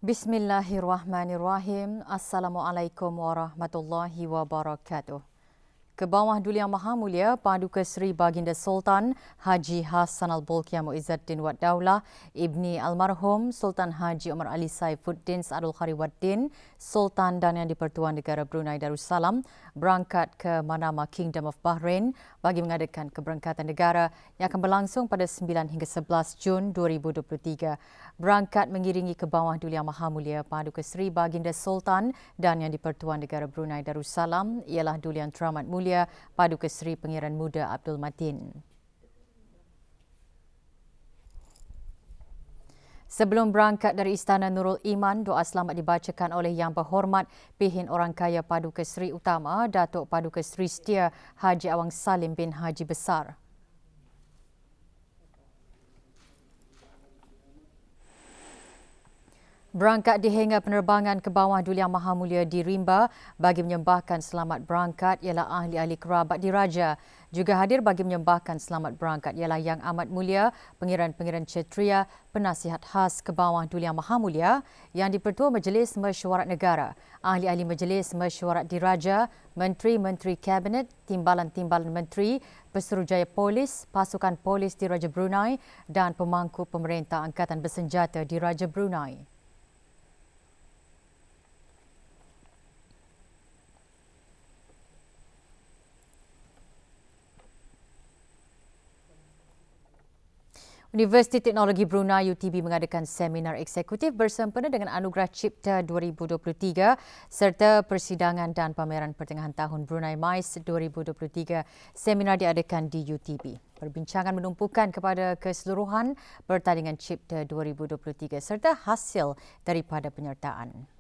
Bismillahirrahmanirrahim. Assalamualaikum warahmatullahi wabarakatuh. Ke bawah Duli Yang Maha Mulia Paduka Seri Baginda Sultan Haji Hassan Al-Bolkiah Muizzuddin Wad Daulah Ibni Almarhum Sultan Haji Omar Ali Saifuddin Saadul Khari Waddin Sultan dan Yang di-Pertuan Negara Brunei Darussalam berangkat ke Manama Kingdom of Bahrain bagi mengadakan keberangkatan negara yang akan berlangsung pada 9 hingga 11 Jun 2023. Berangkat mengiringi ke bawah Duli Yang Maha Mulia Paduka Seri Baginda Sultan dan Yang di-Pertuan Negara Brunei Darussalam ialah Duli Yang Teramat Mulia Paduka Seri Pangeran Muda Abdul Matin. Sebelum berangkat dari Istana Nurul Iman, doa selamat dibacakan oleh Yang Berhormat Pihin Orang Kaya Paduka Seri Utama Datuk Paduka Seri Setia Haji Awang Salim bin Haji Besar. Berangkat dihingga penerbangan ke bawah Duli Yang Maha Mulia di Rimba bagi menyembahkan selamat berangkat ialah ahli-ahli kerabat diraja. Juga hadir bagi menyembahkan selamat berangkat ialah Yang Amat Mulia Pengiran-Pengiran Kshetriya, penasihat khas ke bawah Duli Yang Maha Mulia, Yang di-Pertua Majlis Mesyuarat Negara, ahli-ahli Majlis Mesyuarat Diraja, Menteri-Menteri Kabinet, Timbalan-Timbalan Menteri, Pesuruhjaya Polis, Pasukan Polis Diraja Brunei dan pemangku pemerintah Angkatan Bersenjata Diraja Brunei. Universiti Teknologi Brunei UTB mengadakan seminar eksekutif bersempena dengan Anugerah Cipta 2023 serta persidangan dan pameran pertengahan tahun Brunei MICE 2023. Seminar diadakan di UTB. Perbincangan menumpukan kepada keseluruhan pertandingan Cipta 2023 serta hasil daripada penyertaan.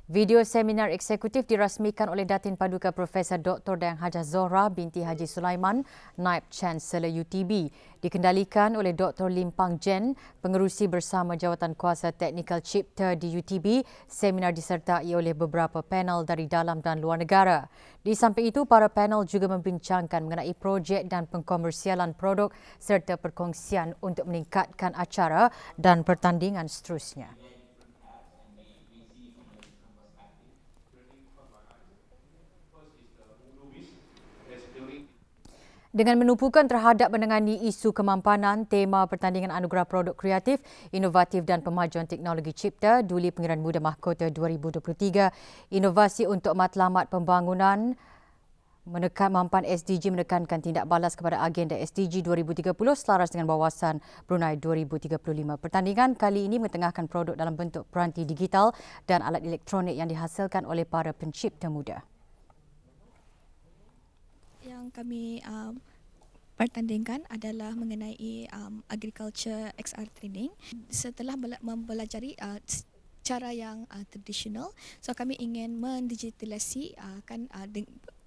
Video seminar eksekutif dirasmikan oleh Datin Paduka Profesor Dr. Dayang Hajah Zohra binti Haji Sulaiman, Naib Chancellor UTB. Dikendalikan oleh Dr. Lim Pang Jen, pengerusi bersama Jawatan Kuasa Teknikal Cipta di UTB. Seminar disertai oleh beberapa panel dari dalam dan luar negara. Di samping itu, para panel juga membincangkan mengenai projek dan pengkomersialan produk serta perkongsian untuk meningkatkan acara dan pertandingan seterusnya. Dengan menumpukan terhadap menangani isu kemampanan, tema pertandingan Anugerah Produk Kreatif, Inovatif dan Pemajuan Teknologi Cipta Duli Pangeran Muda Mahkota 2023, inovasi untuk matlamat pembangunan menekan mampan SDG menekankan tindak balas kepada agenda SDG 2030 selaras dengan Wawasan Brunei 2035. Pertandingan kali ini mengetengahkan produk dalam bentuk peranti digital dan alat elektronik yang dihasilkan oleh para pencipta muda. Yang kami pertandingkan adalah mengenai agriculture XR training. Setelah mempelajari cara yang tradisional, so kami ingin mendigitalisasi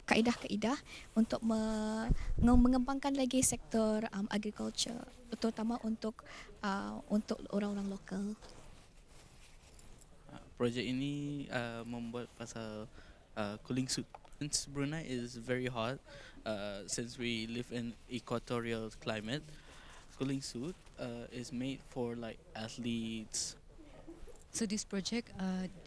kaedah-kaedah untuk mengembangkan lagi sektor agriculture, terutama untuk orang-orang lokal. Projek ini membuat pasal cooling suit. Since Brunei is very hot, since we live in equatorial climate, cooling suit is made for like athletes. So this project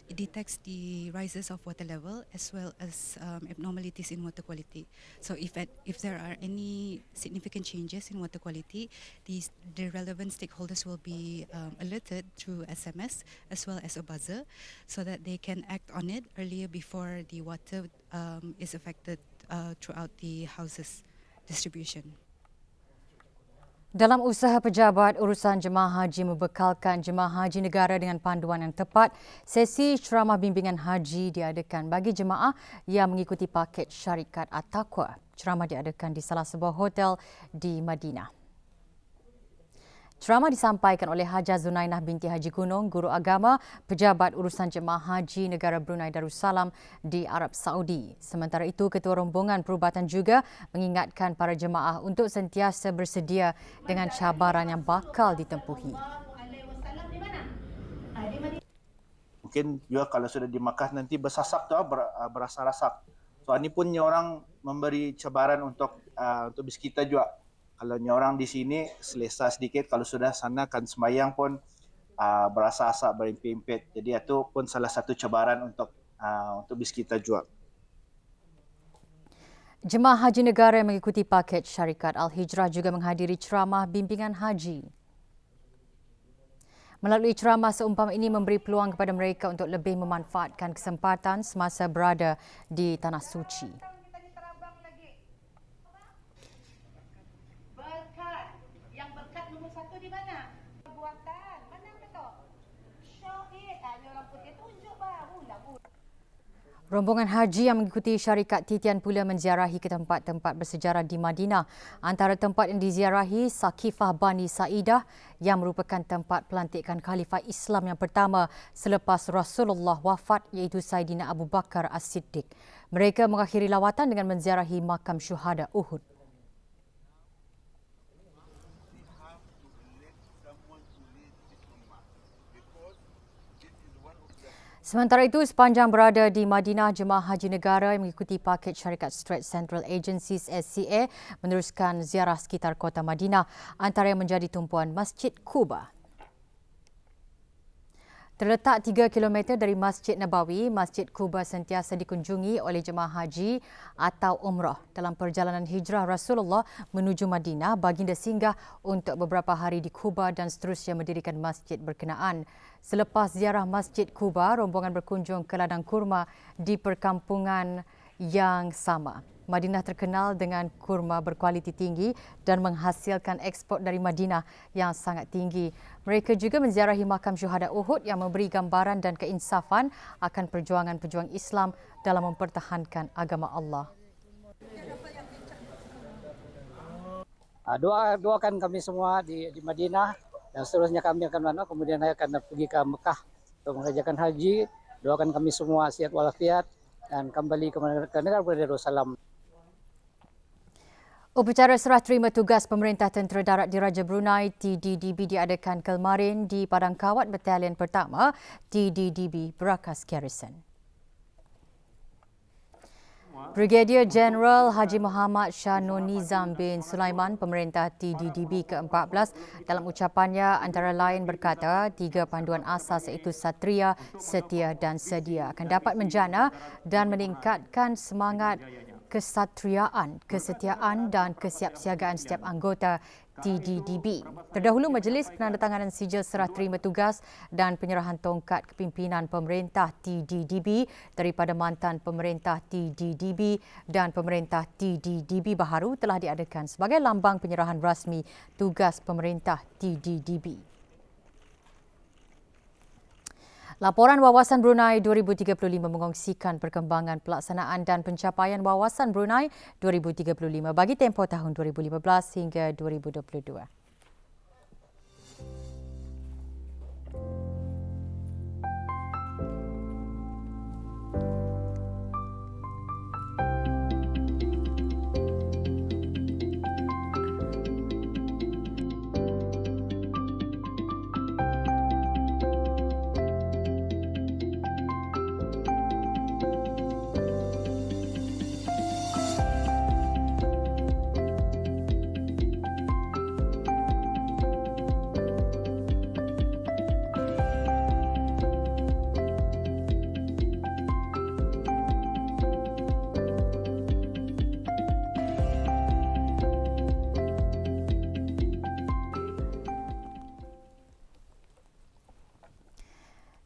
detects the rises of water level as well as abnormalities in water quality. So if there are any significant changes in water quality, the relevant stakeholders will be alerted through SMS as well as a buzzer, so that they can act on it earlier before the water is affected throughout the houses distribution. Dalam usaha pejabat urusan jemaah haji membekalkan jemaah haji negara dengan panduan yang tepat, sesi ceramah bimbingan haji diadakan bagi jemaah yang mengikuti paket syarikat At-Taqwa. Ceramah diadakan di salah sebuah hotel di Madinah. Ceramah disampaikan oleh Hajah Zunainah binti Haji Gunung, guru agama, pejabat urusan jemaah haji negara Brunei Darussalam di Arab Saudi. Sementara itu, Ketua Rombongan Perubatan juga mengingatkan para jemaah untuk sentiasa bersedia dengan cabaran yang bakal ditempuhi. Mungkin juga kalau sudah di Makkah nanti bersasak tu berasa rasak. So ini pun orang memberi cabaran untuk bis kita juga. Kalau orang di sini selesa sedikit, kalau sudah sana kan sembahyang pun berasa-asa berimpit. Jadi itu pun salah satu cabaran untuk bis kita jual. Jemaah haji negara yang mengikuti paket syarikat Al-Hijrah juga menghadiri ceramah bimbingan haji. Melalui ceramah seumpama ini memberi peluang kepada mereka untuk lebih memanfaatkan kesempatan semasa berada di Tanah Suci. Berkat nombor satu di mana? Perbuatan. Mana betul? Show it. Orang putih tunjuk baru lagu. Rombongan haji yang mengikuti syarikat Titian pula menziarahi ke tempat-tempat bersejarah di Madinah. Antara tempat yang diziarahi Sakifah Bani Sa'idah yang merupakan tempat pelantikan Khalifah Islam yang pertama selepas Rasulullah wafat, iaitu Saidina Abu Bakar As-Siddiq. Mereka mengakhiri lawatan dengan menziarahi makam syuhada Uhud. Sementara itu, sepanjang berada di Madinah, jemaah haji negara yang mengikuti paket syarikat Strait Central Agencies SCA meneruskan ziarah sekitar kota Madinah, antara yang menjadi tumpuan Masjid Quba. Terletak 3 km dari Masjid Nabawi, Masjid Quba sentiasa dikunjungi oleh jemaah haji atau umrah. Dalam perjalanan hijrah Rasulullah menuju Madinah, baginda singgah untuk beberapa hari di Quba dan seterusnya mendirikan masjid berkenaan. Selepas ziarah Masjid Quba, rombongan berkunjung ke ladang kurma di perkampungan yang sama. Madinah terkenal dengan kurma berkualiti tinggi dan menghasilkan ekspor dari Madinah yang sangat tinggi. Mereka juga menziarahi makam syuhada Uhud yang memberi gambaran dan keinsafan akan perjuangan pejuang Islam dalam mempertahankan agama Allah. Doakan kami semua di Madinah dan seterusnya kami akan kemudian akan pergi ke Mekah untuk mengerjakan haji. Doakan kami semua sehat walafiat dan kembali ke negara Darussalam. Upacara serah terima tugas Pemerintah Tentera Darat Diraja Brunei TDDB diadakan kemarin di Padang Kawat Batalion Pertama TDDB Berakas Garrison. Brigadier Jeneral Haji Muhammad Shanun Nizam bin Sulaiman, Pemerintah TDDB ke-14, dalam ucapannya antara lain berkata 3 panduan asas iaitu Satria, Setia dan Sedia akan dapat menjana dan meningkatkan semangat kesatriaan, kesetiaan dan kesiapsiagaan setiap anggota TDDB. Terdahulu, Majlis Penandatanganan Sijil Serah Terima Tugas dan Penyerahan Tongkat Kepimpinan Pemerintah TDDB daripada mantan Pemerintah TDDB dan Pemerintah TDDB baharu telah diadakan sebagai lambang penyerahan rasmi tugas Pemerintah TDDB. Laporan Wawasan Brunei 2035 mengongsikan perkembangan pelaksanaan dan pencapaian Wawasan Brunei 2035 bagi tempoh tahun 2015 hingga 2022.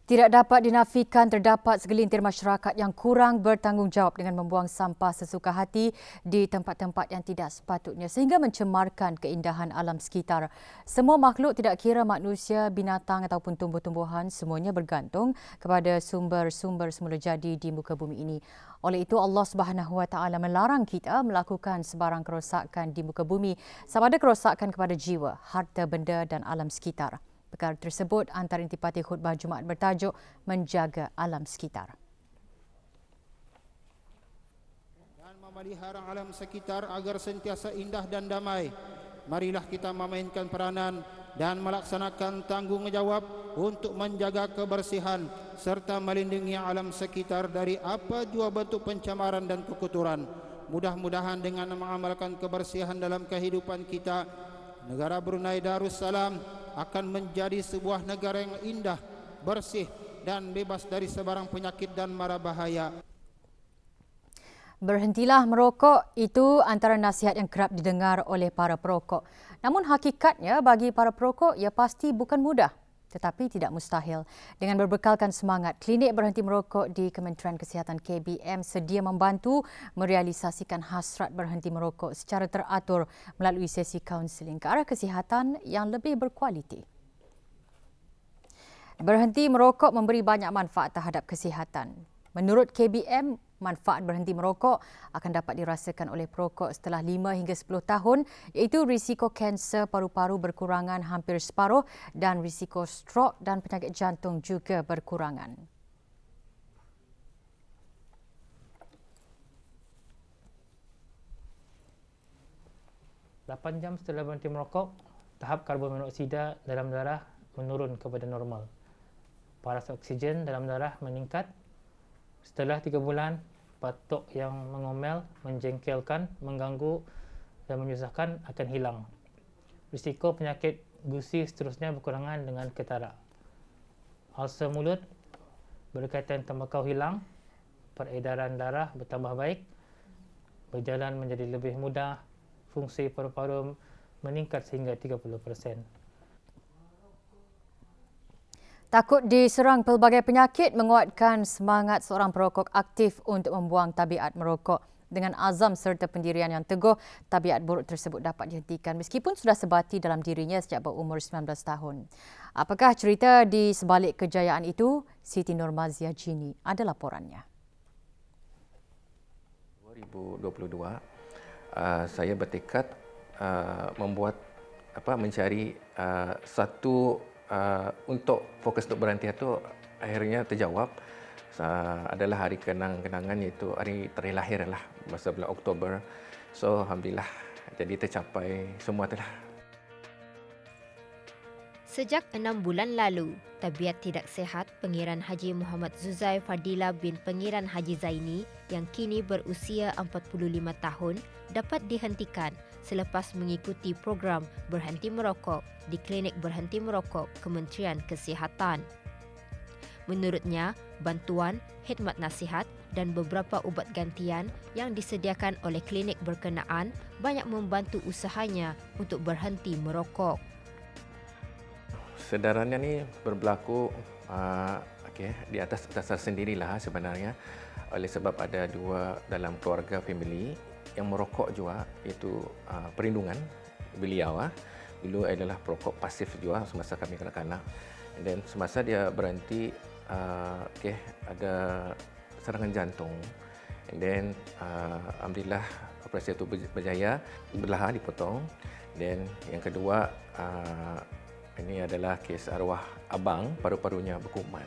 Tidak dapat dinafikan terdapat segelintir masyarakat yang kurang bertanggungjawab dengan membuang sampah sesuka hati di tempat-tempat yang tidak sepatutnya sehingga mencemarkan keindahan alam sekitar. Semua makhluk, tidak kira manusia, binatang ataupun tumbuh-tumbuhan, semuanya bergantung kepada sumber-sumber semula jadi di muka bumi ini. Oleh itu, Allah Subhanahu Wa Taala melarang kita melakukan sebarang kerosakan di muka bumi, sama ada kerosakan kepada jiwa, harta benda dan alam sekitar. Perkara tersebut antara intipati khutbah Jumaat bertajuk Menjaga Alam Sekitar. Dan memelihara alam sekitar agar sentiasa indah dan damai. Marilah kita memainkan peranan dan melaksanakan tanggungjawab untuk menjaga kebersihan serta melindungi alam sekitar dari apa jua bentuk pencemaran dan kekotoran. Mudah-mudahan dengan mengamalkan kebersihan dalam kehidupan kita negara Brunei Darussalam akan menjadi sebuah negara yang indah, bersih dan bebas dari sebarang penyakit dan mara bahaya. Berhentilah merokok itu antara nasihat yang kerap didengar oleh para perokok. Namun hakikatnya bagi para perokok ia pasti bukan mudah tetapi tidak mustahil. Dengan berbekalkan semangat, klinik berhenti merokok di Kementerian Kesihatan KBM sedia membantu merealisasikan hasrat berhenti merokok secara teratur melalui sesi kaunseling ke arah kesihatan yang lebih berkualiti. Berhenti merokok memberi banyak manfaat terhadap kesihatan. Menurut KBM, manfaat berhenti merokok akan dapat dirasakan oleh perokok setelah 5 hingga 10 tahun iaitu risiko kanser paru-paru berkurangan hampir separuh dan risiko strok dan penyakit jantung juga berkurangan. Lapan jam setelah berhenti merokok, tahap karbon monoksida dalam darah menurun kepada normal. Paras oksigen dalam darah meningkat. Setelah 3 bulan, batuk yang mengomel, menjengkelkan, mengganggu dan menyusahkan akan hilang. Risiko penyakit gusi seterusnya berkurangan dengan ketara. Ulcer mulut berkaitan tembakau hilang, peredaran darah bertambah baik, berjalan menjadi lebih mudah, fungsi paru-paru meningkat sehingga 30%. Takut diserang pelbagai penyakit menguatkan semangat seorang perokok aktif untuk membuang tabiat merokok. Dengan azam serta pendirian yang teguh, tabiat buruk tersebut dapat dihentikan meskipun sudah sebati dalam dirinya sejak berumur 19 tahun. Apakah cerita di sebalik kejayaan itu? Siti Nurmazia Jini ada laporannya. 2022, saya bertekad mencari satu untuk fokus untuk berhenti itu akhirnya terjawab. Adalah hari kenangan iaitu hari terakhir lahir lah masa bulan Oktober. So alhamdulillah jadi tercapai semua telah. Sejak 6 bulan lalu, tabiat tidak sihat Pengiran Haji Muhammad Zuzai Fadila bin Pengiran Haji Zaini yang kini berusia 45 tahun dapat dihentikan selepas mengikuti program berhenti merokok di Klinik Berhenti Merokok Kementerian Kesihatan. Menurutnya, bantuan, khidmat nasihat dan beberapa ubat gantian yang disediakan oleh klinik berkenaan banyak membantu usahanya untuk berhenti merokok. Sedarannya ni berberlaku di atas dasar sendirilah sebenarnya, oleh sebab ada dua dalam keluarga family yang merokok juga, itu perlindungan beliau dulu adalah perokok pasif juga semasa kami kanak-kanak, dan semasa dia berhenti ada serangan jantung, and then alhamdulillah operasi itu berjaya, belah dipotong. Dan yang kedua ini adalah kes arwah abang, paru-parunya berkuman.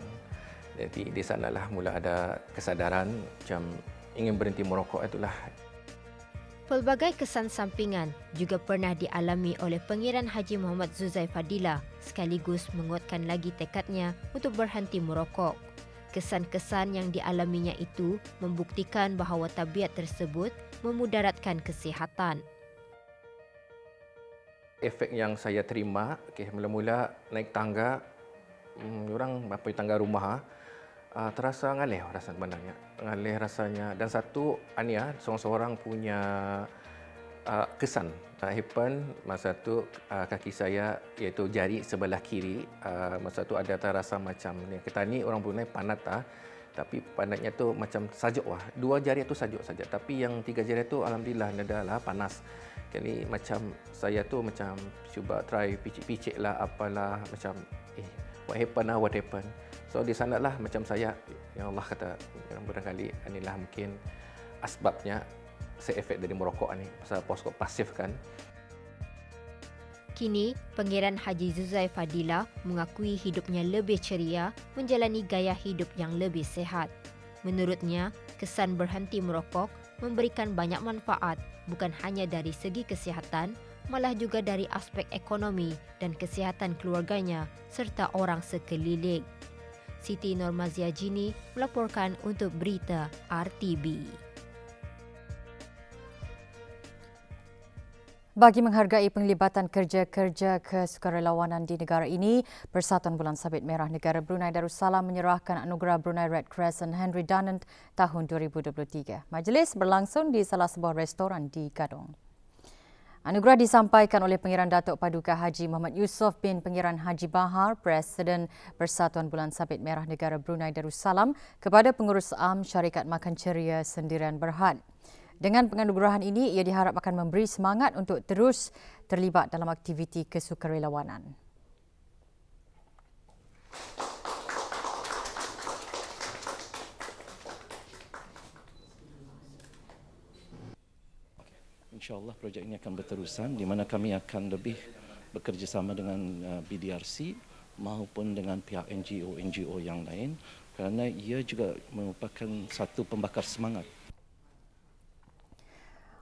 Jadi di sanalah mula ada kesadaran macam ingin berhenti merokok itulah. Pelbagai kesan sampingan juga pernah dialami oleh Pengiran Haji Muhammad Zuzai Fadila sekaligus menguatkan lagi tekadnya untuk berhenti merokok. Kesan-kesan yang dialaminya itu membuktikan bahawa tabiat tersebut memudaratkan kesihatan. Efek yang saya terima, mula-mula naik tangga, orang tangga rumah, terasa ngalih rasa sebenarnya. Ngalih rasanya. Dan satu, seorang-seorang punya kesan. Happen masa tu kaki saya, iaitu jari sebelah kiri, masa tu ada terasa macam ni. Kita ni orang Brunei panat tapi panatnya tu macam sajuk wah. Dua jari tu sajuk saja, tapi yang tiga jari tu alhamdulillah adalah panas. Jadi macam saya tu macam cuba try picit-picit lah apalah, macam what happen. So di sanalah macam saya, ya Allah kata, barangkali inilah mungkin asbabnya se-efek dari merokok ni, pasal merokok pasif kan. Kini, Pengiran Haji Zuzai Fadila mengakui hidupnya lebih ceria menjalani gaya hidup yang lebih sihat. Menurutnya, kesan berhenti merokok memberikan banyak manfaat bukan hanya dari segi kesihatan, malah juga dari aspek ekonomi dan kesihatan keluarganya serta orang sekeliling. Siti Nurmazia Jini melaporkan untuk Berita RTB. Bagi menghargai penglibatan kerja-kerja kesukarelawanan di negara ini, Persatuan Bulan Sabit Merah Negara Brunei Darussalam menyerahkan anugerah Brunei Red Crescent Henry Dunant tahun 2023. Majlis berlangsung di salah sebuah restoran di Gadong. Anugerah disampaikan oleh Pengiran Datuk Paduka Haji Muhammad Yusof bin Pengiran Haji Bahar, Presiden Persatuan Bulan Sabit Merah Negara Brunei Darussalam kepada Pengurus Am Syarikat Makan Ceria Sendirian Berhad. Dengan penganugerahan ini, ia diharap akan memberi semangat untuk terus terlibat dalam aktiviti kesukarelawanan. InsyaAllah projek ini akan berterusan di mana kami akan lebih bekerjasama dengan BDRC maupun dengan pihak NGO yang lain kerana ia juga merupakan satu pembakar semangat.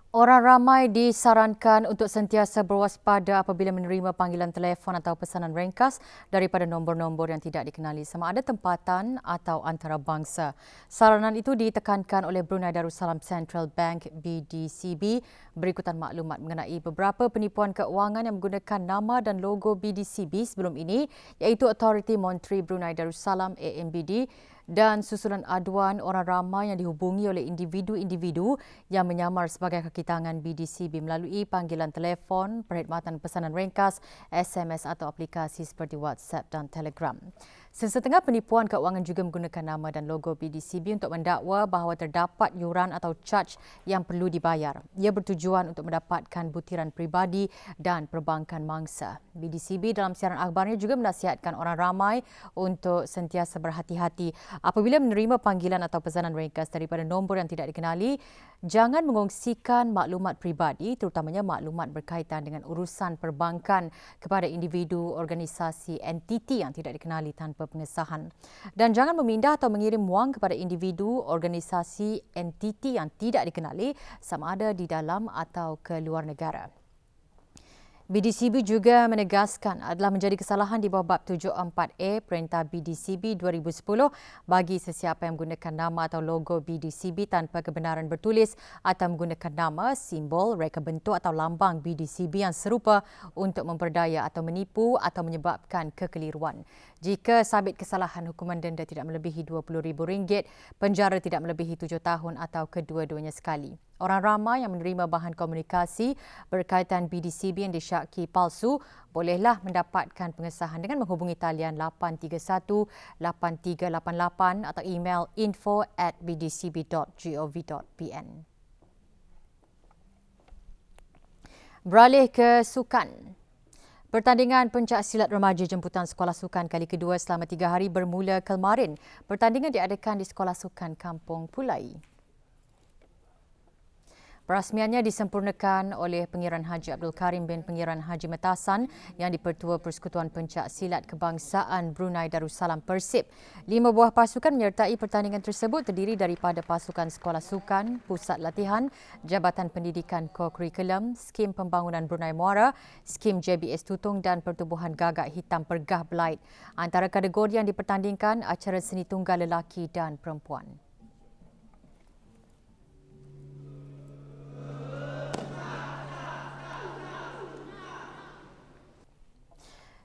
Orang ramai disarankan untuk sentiasa berwaspada apabila menerima panggilan telefon atau pesanan ringkas daripada nombor-nombor yang tidak dikenali sama ada tempatan atau antarabangsa. Saranan itu ditekankan oleh Brunei Darussalam Central Bank BDCB berikutan maklumat mengenai beberapa penipuan keuangan yang menggunakan nama dan logo BDCB sebelum ini iaitu Authority Monetary Brunei Darussalam AMBD dan susulan aduan orang ramai yang dihubungi oleh individu-individu yang menyamar sebagai kaki tangan BDCB melalui panggilan telefon, perkhidmatan pesanan ringkas, SMS atau aplikasi seperti WhatsApp dan Telegram. Sesetengah penipuan keuangan juga menggunakan nama dan logo BDCB untuk mendakwa bahawa terdapat yuran atau charge yang perlu dibayar. Ia bertujuan untuk mendapatkan butiran peribadi dan perbankan mangsa. BDCB dalam siaran akhbarnya juga menasihatkan orang ramai untuk sentiasa berhati-hati apabila menerima panggilan atau pesanan ringkas daripada nombor yang tidak dikenali. Jangan mengongsikan maklumat peribadi, terutamanya maklumat berkaitan dengan urusan perbankan kepada individu, organisasi, entiti yang tidak dikenali tanpa pengesahan. Dan jangan memindah atau mengirim wang kepada individu, organisasi, entiti yang tidak dikenali sama ada di dalam atau ke luar negara. BDCB juga menegaskan adalah menjadi kesalahan di bawah bab 74A Perintah BDCB 2010 bagi sesiapa yang menggunakan nama atau logo BDCB tanpa kebenaran bertulis atau menggunakan nama, simbol, reka bentuk atau lambang BDCB yang serupa untuk memperdaya atau menipu atau menyebabkan kekeliruan. Jika sabit kesalahan, hukuman denda tidak melebihi RM20,000, penjara tidak melebihi 7 tahun atau kedua-duanya sekali. Orang ramai yang menerima bahan komunikasi berkaitan BDCB yang disyaki palsu bolehlah mendapatkan pengesahan dengan menghubungi talian 831-8388 atau email info@bdcb.gov.pn. Beralih ke sukan. Pertandingan pencak silat remaja jemputan Sekolah Sukan kali kedua selama 3 hari bermula kemarin. Pertandingan diadakan di Sekolah Sukan Kampung Pulai. Perasmiannya disempurnakan oleh Pengiran Haji Abdul Karim bin Pengiran Haji Metasan yang dipertua Persekutuan Pencak Silat Kebangsaan Brunei Darussalam Persib. 5 buah pasukan menyertai pertandingan tersebut terdiri daripada pasukan Sekolah Sukan, Pusat Latihan, Jabatan Pendidikan Co-Kurikulum, Skim Pembangunan Brunei Muara, Skim JBS Tutung dan Pertubuhan Gagak Hitam Pergah Belait. Antara kategori yang dipertandingkan acara seni tunggal lelaki dan perempuan.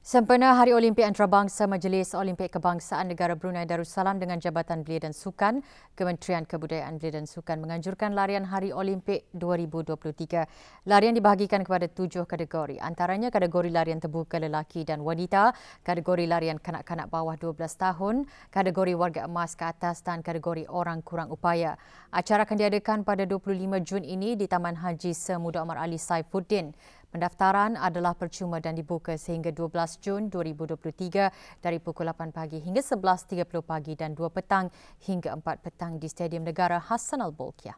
Sempena Hari Olimpik Antarabangsa, Majlis Olimpik Kebangsaan Negara Brunei Darussalam dengan Jabatan Belia dan Sukan, Kementerian Kebudayaan Belia dan Sukan menganjurkan larian Hari Olimpik 2023. Larian dibahagikan kepada 7 kategori. Antaranya kategori larian terbuka lelaki dan wanita, kategori larian kanak-kanak bawah 12 tahun, kategori warga emas ke atas dan kategori orang kurang upaya. Acara akan diadakan pada 25 Jun ini di Taman Haji Semuda Omar Ali Saifuddin. Pendaftaran adalah percuma dan dibuka sehingga 12 Jun 2023 dari pukul 8 pagi hingga 11.30 pagi dan 2 petang hingga 4 petang di Stadium Negara Hassanal Bolkiah.